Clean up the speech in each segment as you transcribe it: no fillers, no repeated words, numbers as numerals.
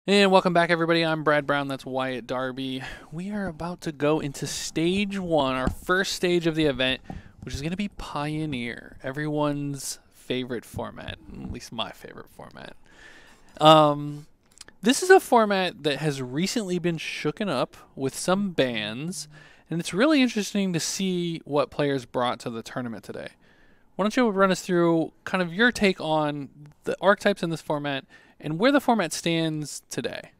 And welcome back, everybody. I'm Brad Brown. That's Wyatt Darby. We are about to go into stage one, our first stage of the event, which is going to be Pioneer, everyone's favorite format, at least my favorite format. This is a format that has recently been shooken up with some bans, and it's really interesting to see what players brought to the tournament today. Why don't you run us through kind of your take on the archetypes in this format and where the format stands today?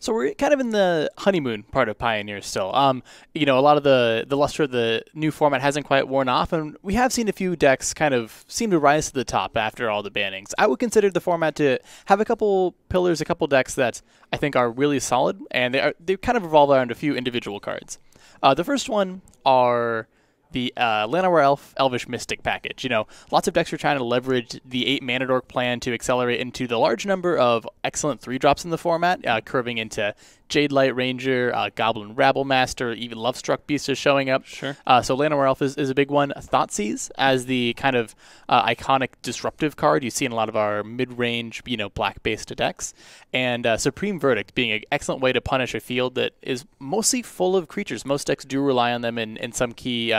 So we're kind of in the honeymoon part of Pioneer still. A lot of the luster of the new format hasn't quite worn off, and we have seen a few decks kind of seem to rise to the top after all the bannings. I would consider the format to have a couple pillars, a couple decks that I think are really solid, and they kind of revolve around a few individual cards. The first one are the Llanowar Elvish Mystic package. Lots of decks are trying to leverage the 8 Mana Dork plan to accelerate into the large number of excellent 3-drops in the format, curving into Jade Light Ranger, Goblin Rabble Master, even Lovestruck Beast is showing up. Sure. So Llanowar Elf is a big one. Thoughtseize as the kind of iconic disruptive card you see in a lot of our mid-range, black-based decks. And Supreme Verdict being an excellent way to punish a field that is mostly full of creatures. Most decks do rely on them in some key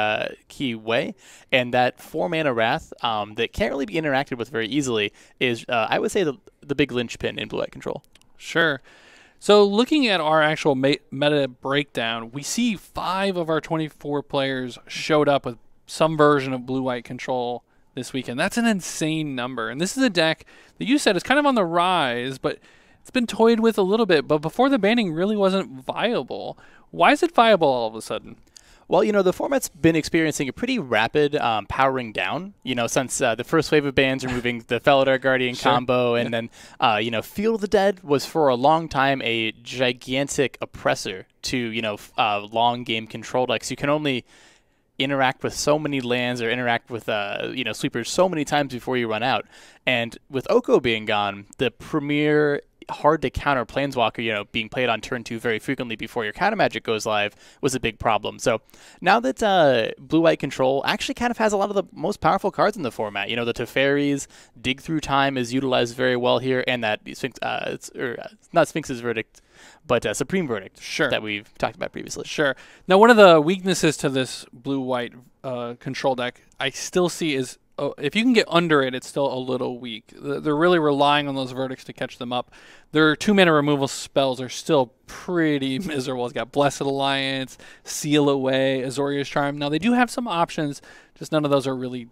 way. And that 4-mana Wrath that can't really be interacted with very easily is, I would say, the big linchpin in blue-white control. Sure. So looking at our actual meta breakdown, we see 5 of our 24 players showed up with some version of blue-white control this weekend. That's an insane number. And this is a deck that you said is kind of on the rise, but it's been toyed with a little bit. But before the banning really wasn't viable. Why is it viable all of a sudden? Well, the format's been experiencing a pretty rapid powering down, since the first wave of bans removing the Felidar Guardian combo, and then, Field of the Dead was for a long time a gigantic oppressor to, long game control decks. You can only interact with so many lands or interact with, sweepers so many times before you run out. And with Oko being gone, the premier hard to counter Planeswalker, being played on turn 2 very frequently before your counter magic goes live was a big problem. So now that blue-white control actually kind of has a lot of the most powerful cards in the format, the Teferi's Dig Through Time is utilized very well here, and that Sphinx, not Sphinx's Verdict, but Supreme Verdict that we've talked about previously. Sure. Now, one of the weaknesses to this blue-white control deck I still see is, if you can get under it, it's still a little weak. They're really relying on those verdicts to catch them up. Their 2-mana removal spells are still pretty miserable. It's got Blessed Alliance, Seal Away, Azorius Charm. Now, they do have some options, just none of those are really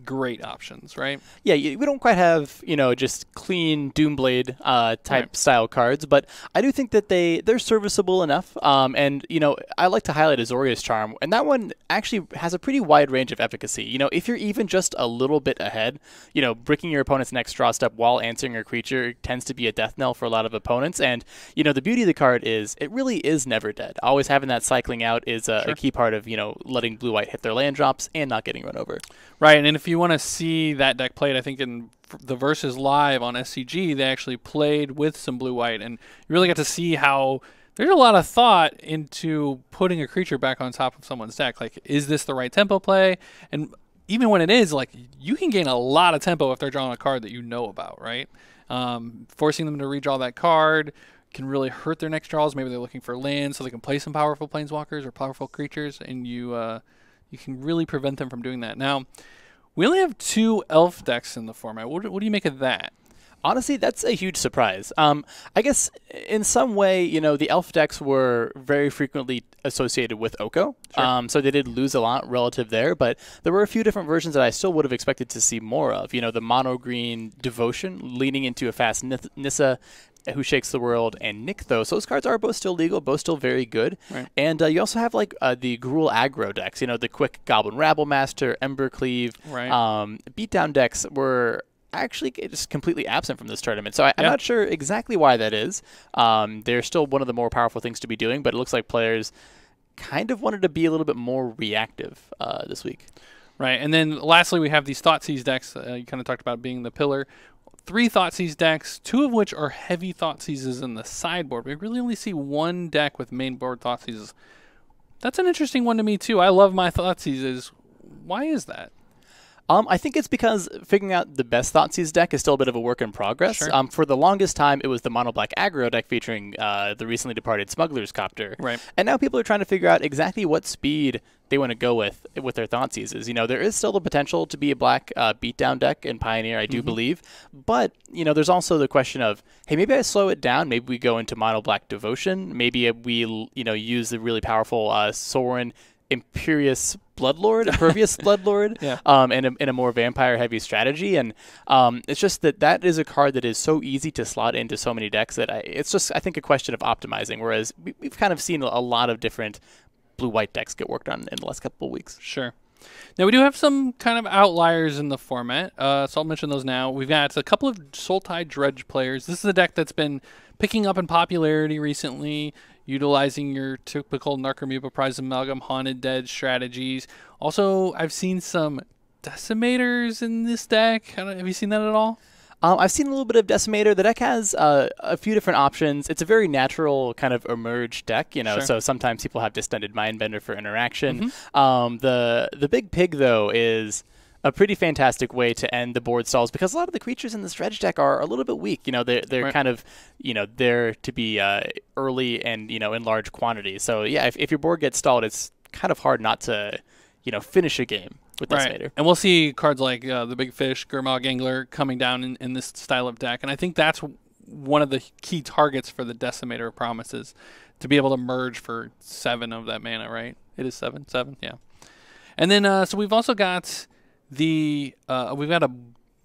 great options, right? Yeah, we don't quite have, just clean Doomblade type style cards, but I do think that they're serviceable enough. And, I like to highlight Azorius Charm, and that one actually has a pretty wide range of efficacy. If you're even just a little bit ahead, breaking your opponent's next draw step while answering your creature tends to be a death knell for a lot of opponents. And, the beauty of the card is it really is never dead. Always having that cycling out is a key part of, letting blue-white hit their land drops and not getting run over. Right, and if you want to see that deck played, I think in the Versus Live on SCG, they actually played with some blue-white, and you really got to see how there's a lot of thought into putting a creature back on top of someone's deck. Like, is this the right tempo play? And even when it is, like, you can gain a lot of tempo if they're drawing a card that you know about, right? Forcing them to redraw that card can really hurt their next draws. Maybe they're looking for lands so they can play some powerful planeswalkers or powerful creatures, and you can really prevent them from doing that. Now, we only have 2 elf decks in the format. What do you make of that? Honestly, that's a huge surprise. I guess in some way, the elf decks were very frequently associated with Oko. So they did lose a lot relative there, but there were a few different versions that I still would have expected to see more of. The mono green Devotion leaning into a fast Nissa, Who Shakes the World, and Nykthos. Those cards are both still legal, both still very good. Right. And you also have the Gruul aggro decks, the quick Goblin Rabble Master, Embercleave. Right. Beatdown decks were actually just completely absent from this tournament. So I'm not sure exactly why that is. They're still one of the more powerful things to be doing, but it looks like players kind of wanted to be a little bit more reactive this week. Right. And then lastly, we have these Thoughtseize decks. You kind of talked about being the pillar. 3 Thoughtseize decks, 2 of which are heavy Thoughtseizes in the sideboard. We really only see 1 deck with main board Thoughtseizes. That's an interesting one to me, too. I love my Thoughtseizes. Why is that? I think it's because figuring out the best Thoughtseize deck is still a bit of a work in progress. Sure. For the longest time, it was the mono black aggro deck featuring the recently departed Smuggler's Copter. Right. And now people are trying to figure out exactly what speed they want to go with their Thoughtseizes. You know, there is still the potential to be a black beatdown deck in Pioneer, I do believe. But, you know, there's also the question of, hey, maybe I slow it down. Maybe we go into mono black Devotion. Maybe we, you know, use the really powerful Sorin Imperious Bloodlord, Impervious Bloodlord, in a more vampire-heavy strategy. And it's just that is a card that is so easy to slot into so many decks that it's just, I think, a question of optimizing, whereas we've kind of seen a lot of different blue-white decks get worked on in the last couple of weeks. Sure. Now, we do have some kind of outliers in the format, so I'll mention those now. We've got a couple of Sultai Dredge players. This is a deck that's been picking up in popularity recently, utilizing your typical Narcomoeba Prize Amalgam Haunted Dead strategies. Also, I've seen some Decimators in this deck. Have you seen that at all? I've seen a little bit of Decimator. The deck has a few different options. It's a very natural kind of emerged deck, you know, so sometimes people have Distended Mindbender for interaction. The Big Pig, though, is a pretty fantastic way to end the board stalls because a lot of the creatures in this Dredge deck are a little bit weak. You know, they're kind of, you know, there to be early and, you know, in large quantities. So, yeah, if your board gets stalled, it's kind of hard not to, you know, finish a game with Decimator. And we'll see cards like the Big Fish, Gurmag Angler coming down in this style of deck. And I think that's one of the key targets for the Decimator Promises, to be able to merge for 7 of that mana, right? It is 7, yeah. And then, so we've also got we've got a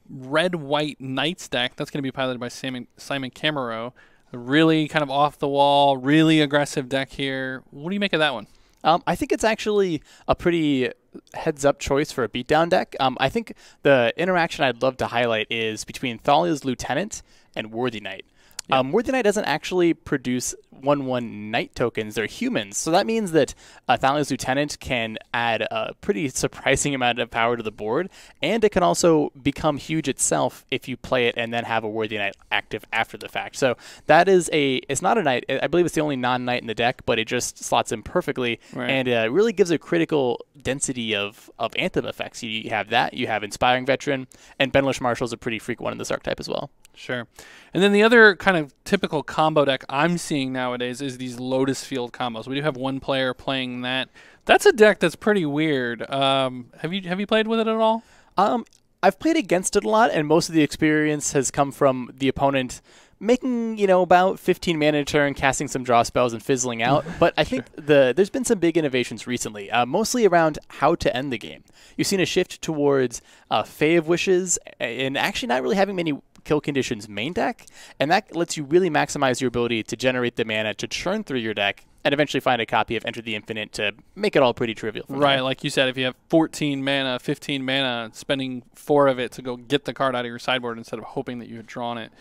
red-white Knights deck that's going to be piloted by Simon Camero. A really kind of off-the-wall, really aggressive deck here. What do you make of that one? I think it's actually a pretty heads-up choice for a beatdown deck. I think the interaction I'd love to highlight is between Thalia's Lieutenant and Worthy Knight. Worthy Knight doesn't actually produce 1/1 Knight tokens. They're humans. So that means that Thalia's Lieutenant can add a pretty surprising amount of power to the board, and it can also become huge itself if you play it and then have a Worthy Knight active after the fact. So that is it's not a Knight. I believe it's the only non-Knight in the deck, but it just slots in perfectly, and really gives a critical density of Anthem effects. You have that, you have Inspiring Veteran, and Benlish Marshal is a pretty freak one in this archetype as well. Sure. And then the other kind of typical combo deck I'm seeing nowadays is these Lotus Field combos. We do have one player playing that. That's a deck that's pretty weird. Have you played with it at all? I've played against it a lot, and most of the experience has come from the opponent making, you know, about 15 mana a turn, casting some draw spells and fizzling out. But I think there's been some big innovations recently, mostly around how to end the game. You've seen a shift towards Fae of Wishes, and actually not really having many kill conditions main deck, and that lets you really maximize your ability to generate the mana to churn through your deck and eventually find a copy of Enter the Infinite to make it all pretty trivial. Right, like you said, if you have 14 mana, 15 mana, spending 4 of it to go get the card out of your sideboard instead of hoping that you had drawn it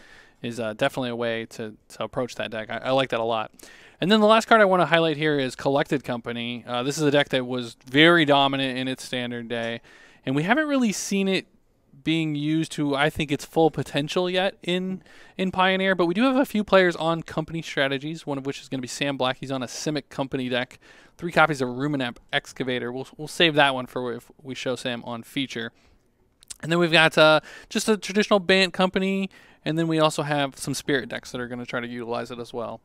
is definitely a way to approach that deck. I like that a lot. And then the last card I want to highlight here is Collected Company. This is a deck that was very dominant in its standard day, and we haven't really seen it being used to, I think, its full potential yet in Pioneer, but we do have a few players on company strategies, one of which is going to be Sam Black. He's on a Simic Company deck, 3 copies of Ruminap Excavator. We'll save that one for if we show Sam on feature. And then we've got just a traditional Bant Company, and then we also have some Spirit decks that are going to try to utilize it as well.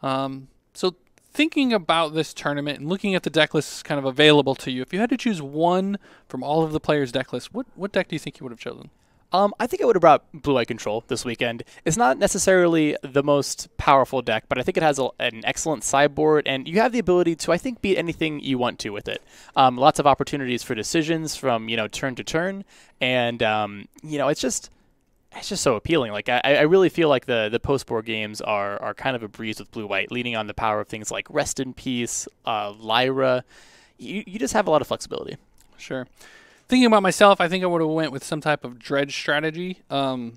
So thinking about this tournament and looking at the deck lists kind of available to you, if you had to choose one from all of the players' deck lists, what deck do you think you would have chosen? I think I would have brought Blue-Eye Control this weekend. It's not necessarily the most powerful deck, but I think it has an excellent sideboard, and you have the ability to, I think, beat anything you want to with it. Lots of opportunities for decisions from, you know, turn to turn, and you know, it's just so appealing. Like I really feel like the post-board games are kind of a breeze with Blue-White, leaning on the power of things like Rest in Peace, Lyra. You just have a lot of flexibility. Sure. Thinking about myself, I think I would have went with some type of dredge strategy. I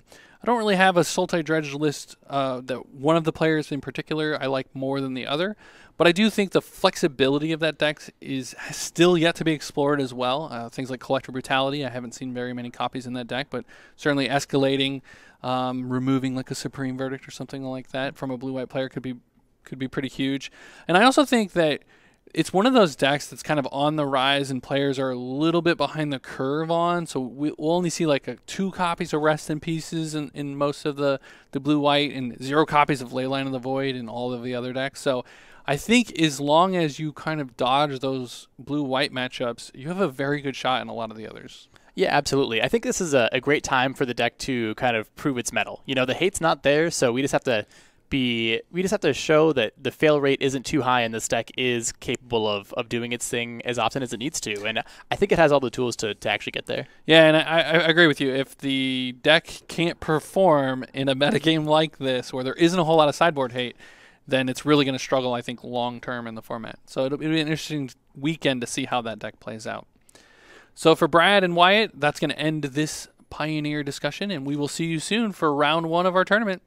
don't really have a Sultai Dredge list that one of the players in particular I like more than the other, but I do think the flexibility of that deck is still yet to be explored as well. Things like Collector Brutality, I haven't seen very many copies in that deck, but certainly escalating, removing like a Supreme Verdict or something like that from a blue-white player could be pretty huge. And I also think that it's one of those decks that's kind of on the rise and players are a little bit behind the curve on. So we'll only see like 2 copies of Rest in Pieces in most of the blue-white and 0 copies of Leyline of the Void in all of the other decks. So I think as long as you kind of dodge those blue-white matchups, you have a very good shot in a lot of the others. Yeah, absolutely. I think this is a great time for the deck to kind of prove its mettle. You know, the hate's not there, so we just have to show that the fail rate isn't too high and this deck is capable of doing its thing as often as it needs to. And I think it has all the tools to actually get there. Yeah, and I agree with you. If the deck can't perform in a metagame like this where there isn't a whole lot of sideboard hate, then it's really going to struggle, I think, long-term in the format. So it'll be an interesting weekend to see how that deck plays out. So for Brad and Wyatt, that's going to end this Pioneer discussion, and we will see you soon for round 1 of our tournament.